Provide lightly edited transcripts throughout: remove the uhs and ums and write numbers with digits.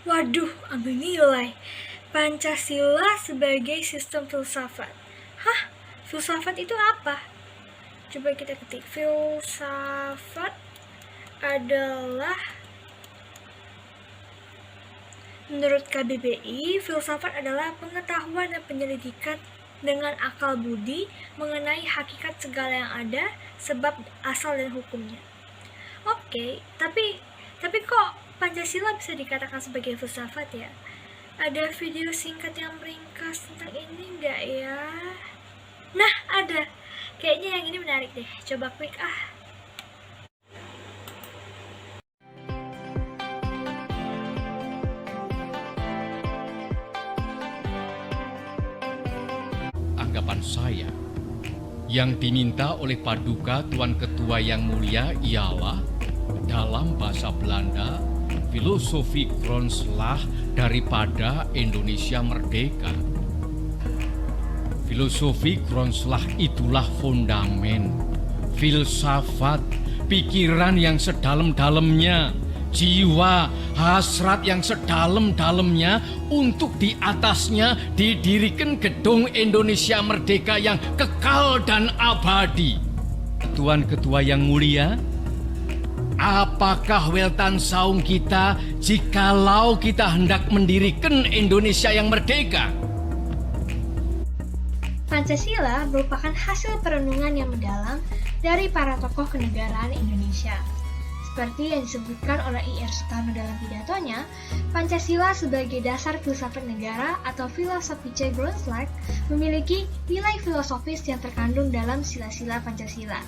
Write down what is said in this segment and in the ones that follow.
Waduh, ambil nilai. Pancasila sebagai sistem filsafat. Hah? Filsafat itu apa? Coba kita ketik. Filsafat adalah, menurut KBBI, filsafat adalah pengetahuan dan penyelidikan dengan akal budi mengenai hakikat segala yang ada, sebab, asal, dan hukumnya. Oke, tapi kok Pancasila bisa dikatakan sebagai filsafat ya? Ada video singkat yang meringkas tentang ini nggak ya? Nah, ada. Kayaknya yang ini menarik deh. Coba klik ah. Anggapan saya, yang diminta oleh Paduka Tuan Ketua yang mulia ialah dalam bahasa Belanda, filosofi grondslag daripada Indonesia merdeka. Filosofi grondslag itulah fondamen, filsafat, pikiran yang sedalam-dalamnya, jiwa, hasrat yang sedalam-dalamnya untuk di atasnya didirikan gedung Indonesia merdeka yang kekal dan abadi. Tuan Ketua yang mulia, apakah weltan saung kita jikalau kita hendak mendirikan Indonesia yang merdeka? Pancasila merupakan hasil perenungan yang mendalam dari para tokoh kenegaraan Indonesia. Seperti yang disebutkan oleh I.R. Soekarno dalam pidatonya, Pancasila sebagai dasar filsafat negara atau filosofische Grundslag memiliki nilai filosofis yang terkandung dalam sila-sila Pancasila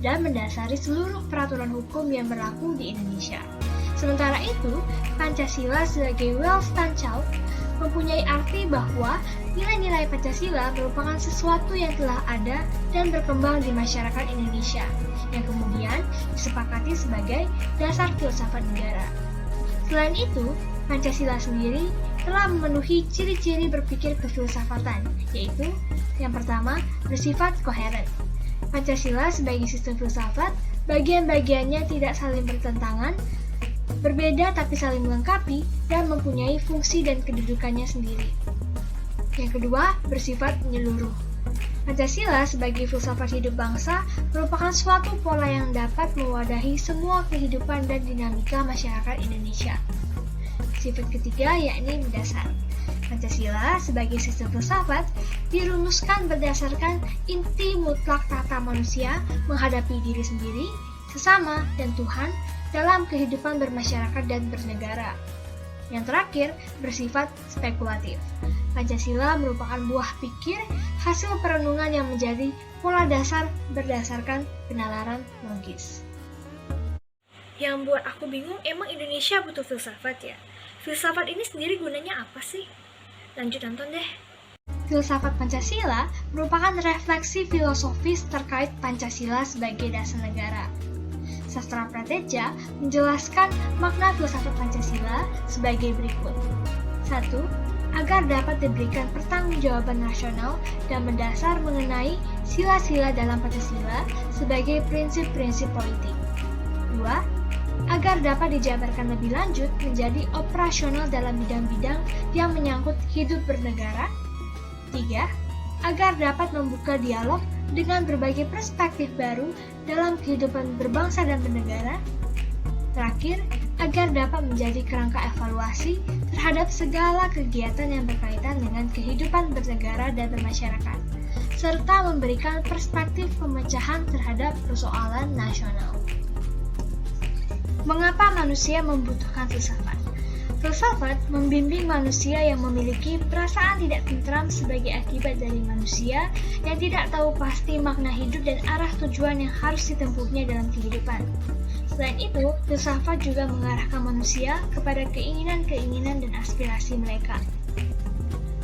dan mendasari seluruh peraturan hukum yang berlaku di Indonesia. Sementara itu, Pancasila sebagai Weltanschauung mempunyai arti bahwa nilai-nilai Pancasila merupakan sesuatu yang telah ada dan berkembang di masyarakat Indonesia, yang kemudian disepakati sebagai dasar filsafat negara. Selain itu, Pancasila sendiri telah memenuhi ciri-ciri berpikir kefilsafatan, yaitu yang pertama, bersifat koheren. Pancasila sebagai sistem filsafat, bagian-bagiannya tidak saling bertentangan, berbeda tapi saling melengkapi, dan mempunyai fungsi dan kedudukannya sendiri. Yang kedua, bersifat menyeluruh. Pancasila sebagai filsafat hidup bangsa merupakan suatu pola yang dapat mewadahi semua kehidupan dan dinamika masyarakat Indonesia. Sifat ketiga yakni mendasar. Pancasila sebagai sistem filsafat dirumuskan berdasarkan inti mutlak tata manusia menghadapi diri sendiri, sesama, dan Tuhan dalam kehidupan bermasyarakat dan bernegara. Yang terakhir, bersifat spekulatif. Pancasila merupakan buah pikir hasil perenungan yang menjadi pola dasar berdasarkan penalaran logis. Yang buat aku bingung, emang Indonesia butuh filsafat ya? Filsafat ini sendiri gunanya apa sih? Lanjut nonton deh. Filsafat Pancasila merupakan refleksi filosofis terkait Pancasila sebagai dasar negara. Sastra Prateja menjelaskan makna filsafat Pancasila sebagai berikut. 1. Agar dapat diberikan pertanggungjawaban nasional dan mendasar mengenai sila-sila dalam Pancasila sebagai prinsip-prinsip politik. 2. Agar dapat dijabarkan lebih lanjut menjadi operasional dalam bidang-bidang yang menyangkut hidup bernegara. 3. Agar dapat membuka dialog dengan berbagai perspektif baru dalam kehidupan berbangsa dan bernegara. Terakhir, agar dapat menjadi kerangka evaluasi terhadap segala kegiatan yang berkaitan dengan kehidupan bernegara dan bermasyarakat, serta memberikan perspektif pemecahan terhadap persoalan nasional. Mengapa manusia membutuhkan filsafat? Filsafat membimbing manusia yang memiliki perasaan tidak tentram sebagai akibat dari manusia yang tidak tahu pasti makna hidup dan arah tujuan yang harus ditempuhnya dalam kehidupan. Selain itu, filsafat juga mengarahkan manusia kepada keinginan-keinginan dan aspirasi mereka.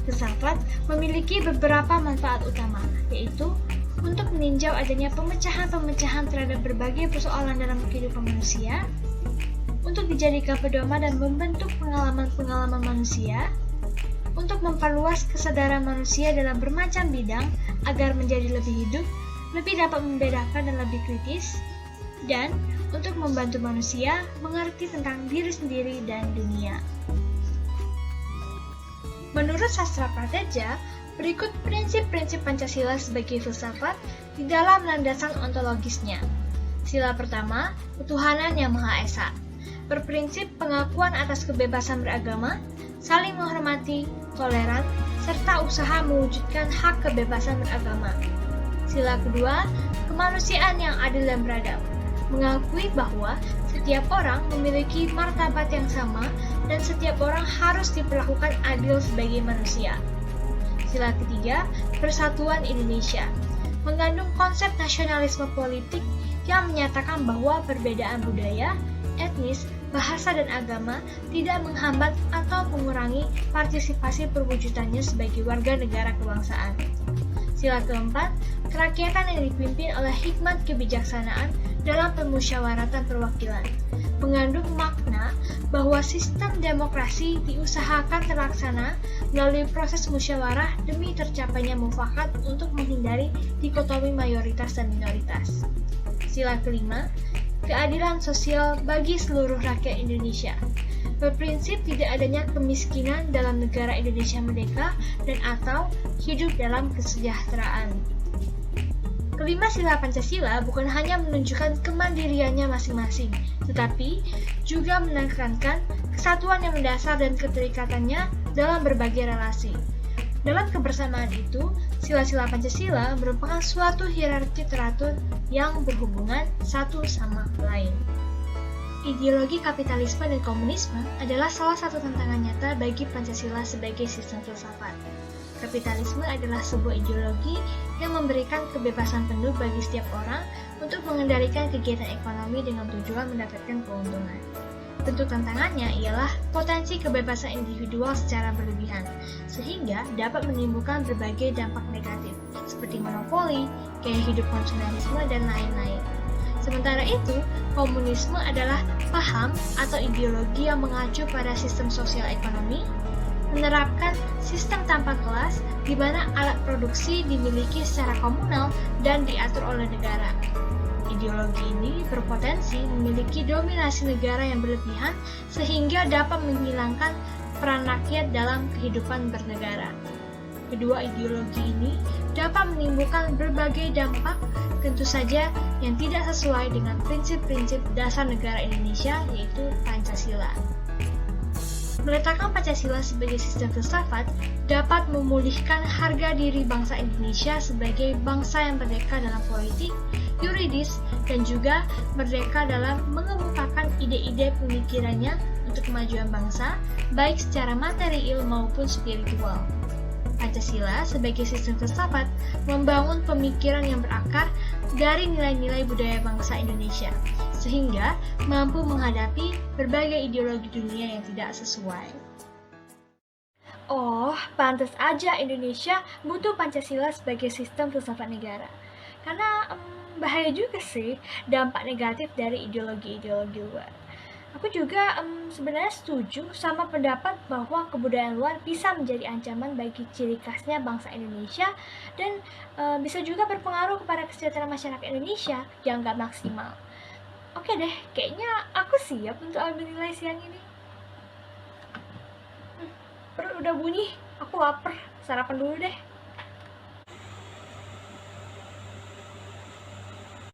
Filsafat memiliki beberapa manfaat utama, yaitu untuk meninjau adanya pemecahan-pemecahan terhadap berbagai persoalan dalam kehidupan manusia, untuk dijadikan pedoman dan membentuk pengalaman-pengalaman manusia, untuk memperluas kesadaran manusia dalam bermacam bidang agar menjadi lebih hidup, lebih dapat membedakan dan lebih kritis, dan untuk membantu manusia mengerti tentang diri sendiri dan dunia. Menurut sastra prateja, berikut prinsip-prinsip Pancasila sebagai filsafat di dalam landasan ontologisnya. Sila pertama, ketuhanan yang Maha Esa. Berprinsip pengakuan atas kebebasan beragama, saling menghormati, toleran, serta usaha mewujudkan hak kebebasan beragama. Sila kedua, kemanusiaan yang adil dan beradab. Mengakui bahwa setiap orang memiliki martabat yang sama dan setiap orang harus diperlakukan adil sebagai manusia. Sila ketiga, persatuan Indonesia. Mengandung konsep nasionalisme politik yang menyatakan bahwa perbedaan budaya, etnis, bahasa, dan agama tidak menghambat atau mengurangi partisipasi perwujudannya sebagai warga negara kebangsaan. Sila keempat, kerakyatan yang dipimpin oleh hikmat kebijaksanaan dalam permusyawaratan perwakilan, mengandung makna bahwa sistem demokrasi diusahakan terlaksana melalui proses musyawarah demi tercapainya mufakat untuk menghindari dikotomi mayoritas dan minoritas. Sila kelima, keadilan sosial bagi seluruh rakyat Indonesia. Berprinsip tidak adanya kemiskinan dalam negara Indonesia merdeka dan atau hidup dalam kesejahteraan. Kelima sila Pancasila bukan hanya menunjukkan kemandiriannya masing-masing, tetapi juga menekankan kesatuan yang mendasar dan keterikatannya dalam berbagai relasi. Dalam kebersamaan itu, sila-sila Pancasila merupakan suatu hierarki teratur yang berhubungan satu sama lain. Ideologi kapitalisme dan komunisme adalah salah satu tantangan nyata bagi Pancasila sebagai sistem filsafat. Kapitalisme adalah sebuah ideologi yang memberikan kebebasan penuh bagi setiap orang untuk mengendalikan kegiatan ekonomi dengan tujuan mendapatkan keuntungan. Bentuk tantangannya ialah potensi kebebasan individual secara berlebihan, sehingga dapat menimbulkan berbagai dampak negatif, seperti monopoli, gaya hidup konsumerisme, dan lain-lain. Sementara itu, komunisme adalah paham atau ideologi yang mengacu pada sistem sosial ekonomi, menerapkan sistem tanpa kelas di mana alat produksi dimiliki secara komunal dan diatur oleh negara. Ideologi ini berpotensi memiliki dominasi negara yang berlebihan sehingga dapat menghilangkan peran rakyat dalam kehidupan bernegara. Kedua ideologi ini dapat menimbulkan berbagai dampak, tentu saja yang tidak sesuai dengan prinsip-prinsip dasar negara Indonesia, yaitu Pancasila. Meletakkan Pancasila sebagai sistem filsafat dapat memulihkan harga diri bangsa Indonesia sebagai bangsa yang merdeka dalam politik, yuridis, dan juga merdeka dalam mengemukakan ide-ide pemikirannya untuk kemajuan bangsa, baik secara material maupun spiritual. Pancasila sebagai sistem filsafat membangun pemikiran yang berakar dari nilai-nilai budaya bangsa Indonesia, sehingga mampu menghadapi berbagai ideologi dunia yang tidak sesuai. Oh, pantas aja Indonesia butuh Pancasila sebagai sistem filsafat negara. Karena bahaya juga sih dampak negatif dari ideologi-ideologi luar. Aku juga sebenarnya setuju sama pendapat bahwa kebudayaan luar bisa menjadi ancaman bagi ciri khasnya bangsa Indonesia dan bisa juga berpengaruh kepada kesejahteraan masyarakat Indonesia yang gak maksimal. Oke deh, kayaknya aku siap untuk ambil nilai siang ini. Perut udah bunyi, aku lapar, sarapan dulu deh.